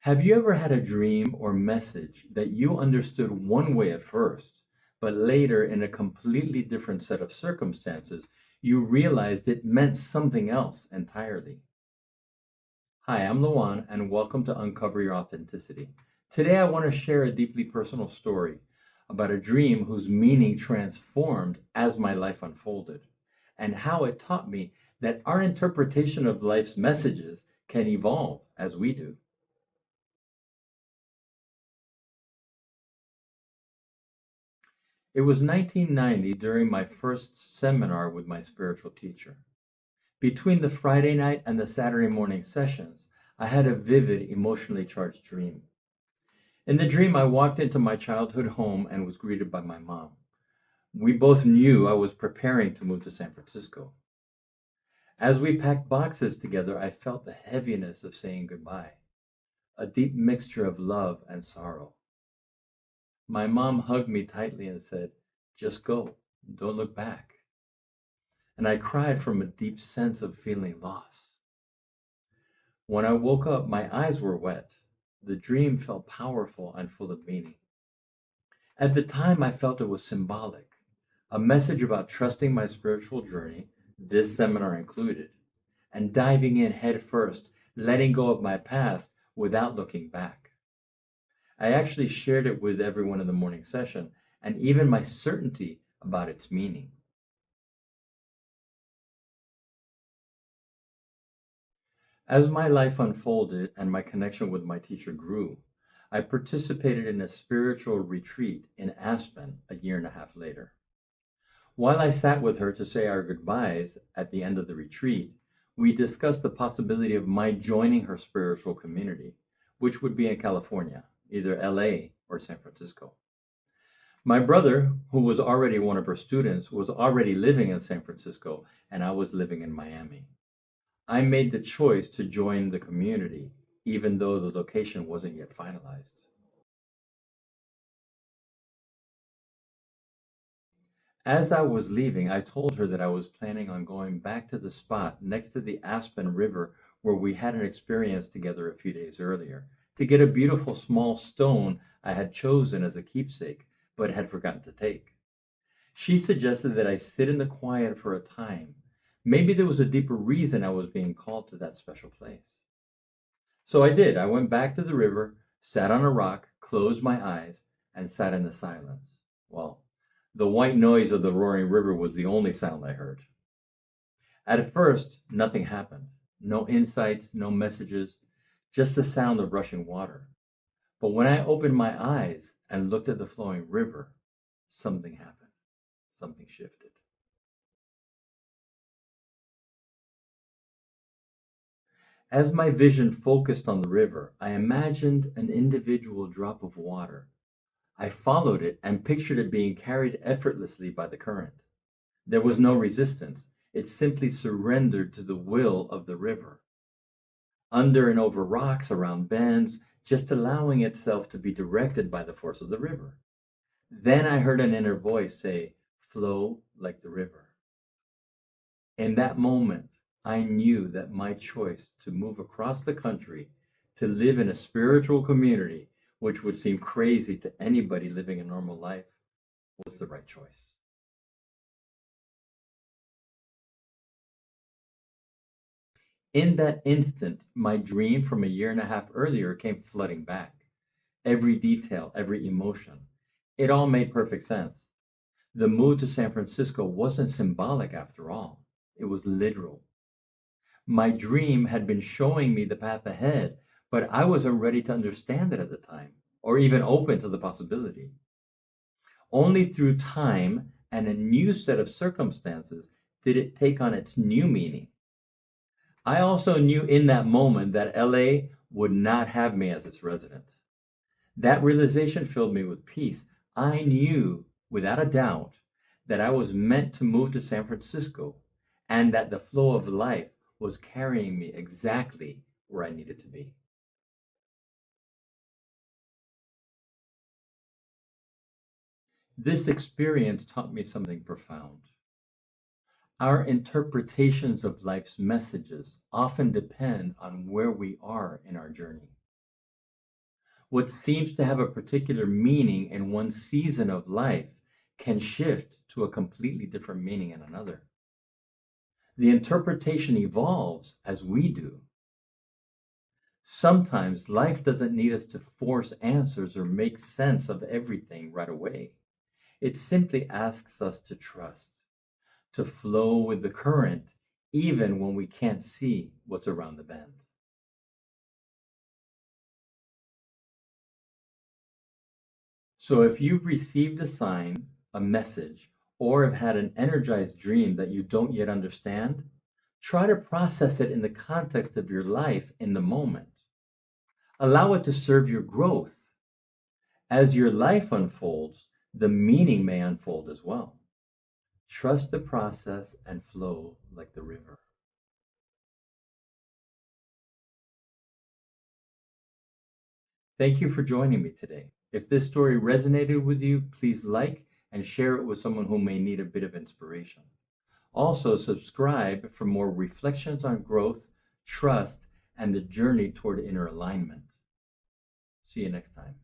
Have you ever had a dream or message that you understood one way at first, but later, in a completely different set of circumstances, you realized it meant something else entirely? Hi, I'm Lohan, and welcome to Uncover Your Authenticity. Today, I want to share a deeply personal story about a dream whose meaning transformed as my life unfolded, and how it taught me that our interpretation of life's messages can evolve as we do. It was 1990 during my first seminar with my spiritual teacher. Between the Friday night and the Saturday morning sessions, I had a vivid, emotionally charged dream. In the dream, I walked into my childhood home and was greeted by my mom. We both knew I was preparing to move to San Francisco. As we packed boxes together, I felt the heaviness of saying goodbye, a deep mixture of love and sorrow. My mom hugged me tightly and said, "Just go, don't look back." And I cried from a deep sense of feeling lost. When I woke up, my eyes were wet. The dream felt powerful and full of meaning. At the time, I felt it was symbolic, a message about trusting my spiritual journey, this seminar included, and diving in head first, letting go of my past without looking back. I actually shared it with everyone in the morning session, and even my certainty about its meaning. As my life unfolded and my connection with my teacher grew, I participated in a spiritual retreat in Aspen a year and a half later. While I sat with her to say our goodbyes at the end of the retreat, we discussed the possibility of my joining her spiritual community, which would be in California, either LA or San Francisco. My brother, who was already one of her students, was already living in San Francisco, and I was living in Miami. I made the choice to join the community, even though the location wasn't yet finalized. As I was leaving, I told her that I was planning on going back to the spot next to the Aspen River where we had an experience together a few days earlier to get a beautiful small stone I had chosen as a keepsake, but had forgotten to take. She suggested that I sit in the quiet for a time. Maybe there was a deeper reason I was being called to that special place. So I did. I went back to the river, sat on a rock, closed my eyes, and sat in the silence. Well, the white noise of the roaring river was the only sound I heard. At first, nothing happened. No insights, no messages, just the sound of rushing water. But when I opened my eyes and looked at the flowing river, something happened. Something shifted. As my vision focused on the river, I imagined an individual drop of water. I followed it and pictured it being carried effortlessly by the current. There was no resistance. It simply surrendered to the will of the river, under and over rocks, around bends, just allowing itself to be directed by the force of the river. Then I heard an inner voice say, "Flow like the river." In that moment, I knew that my choice to move across the country to live in a spiritual community, which would seem crazy to anybody living a normal life, was the right choice. In that instant, my dream from a year and a half earlier came flooding back. Every detail, every emotion. It all made perfect sense. The move to San Francisco wasn't symbolic after all, it was literal. My dream had been showing me the path ahead, but I wasn't ready to understand it at the time, or even open to the possibility. Only through time and a new set of circumstances did it take on its new meaning. I also knew in that moment that LA would not have me as its resident. That realization filled me with peace. I knew without a doubt that I was meant to move to San Francisco and that the flow of life was carrying me exactly where I needed to be. This experience taught me something profound. Our interpretations of life's messages often depend on where we are in our journey. What seems to have a particular meaning in one season of life can shift to a completely different meaning in another. The interpretation evolves as we do. Sometimes life doesn't need us to force answers or make sense of everything right away. It simply asks us to trust, to flow with the current, even when we can't see what's around the bend. So if you've received a sign, a message, or have had an energized dream that you don't yet understand, try to process it in the context of your life in the moment. Allow it to serve your growth. As your life unfolds, the meaning may unfold as well. Trust the process and flow like the river. Thank you for joining me today. If this story resonated with you, please like and share it with someone who may need a bit of inspiration. Also, subscribe for more reflections on growth, trust, and the journey toward inner alignment. See you next time.